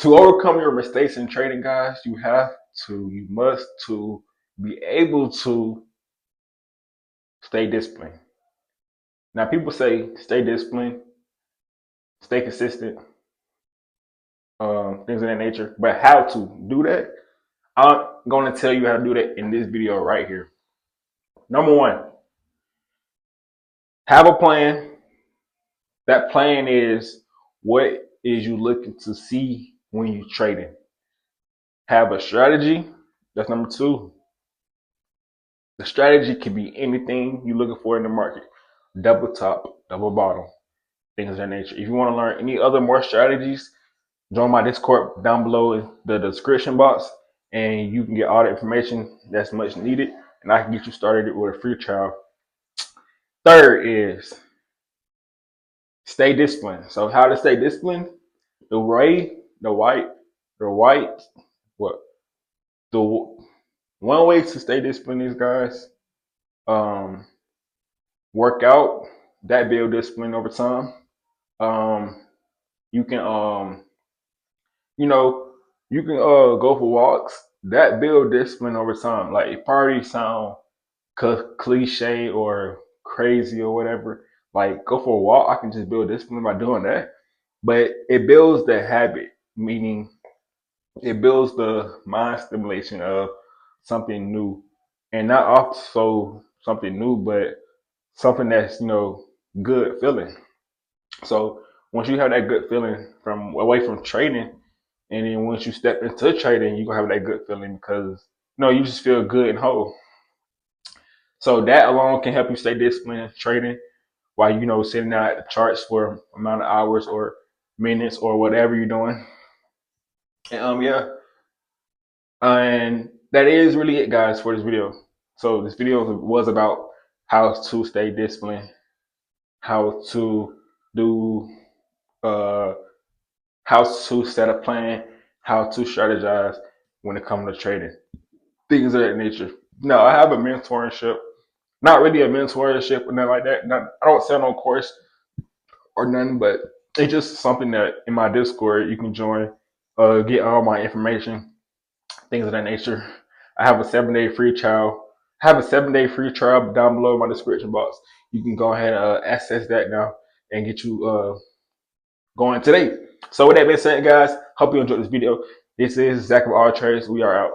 To overcome your mistakes in trading, guys, you must to be able to stay disciplined. Now, people say stay disciplined, stay consistent, things of that nature. But how to do that? I'm going to tell you how to do that in this video right here. Number one, have a plan. That plan is what is you looking to see when you trading. Have a strategy. That's number two. The strategy can be anything you're looking for in the market. Double top, double bottom, things of that nature. If you want to learn any other more strategies, join my Discord down below in the description box, and you can get all the information that's much needed, and I can get you started with a free trial. Third is stay disciplined. So how to stay disciplined? The way, the white, the white, what? The one way to stay disciplined is, guys, um, work out. That build discipline over time. Um, you can you know, you can go for walks. That build discipline over time. Like it probably sound cliche or crazy or whatever. Like go for a walk, I can just build discipline by doing that. But it builds the habit, meaning it builds the mind stimulation of something new, and not also something new, but something that's good feeling. So once you have that good feeling from away from trading, and then once you step into trading, you gonna have that good feeling because you just feel good and whole. So that alone can help you stay disciplined in trading while sitting out at the charts for amount of hours or minutes or whatever you're doing. And yeah, and that is really it, guys, for this video. So this video was about how to stay disciplined, how to do uh how to set a plan, how to strategize when it comes to trading, things of that nature. No, I have a mentorship, not really a mentorship or nothing like that. I don't sell no course or nothing, but it's just something that in my Discord you can join, get all my information, things of that nature. I have a 7-day free trial. I have a 7-day free trial down below in my description box. You can go ahead and access that now and get you going today. So with that being said, guys, hope you enjoyed this video. This is Zach of All Trades. We are out.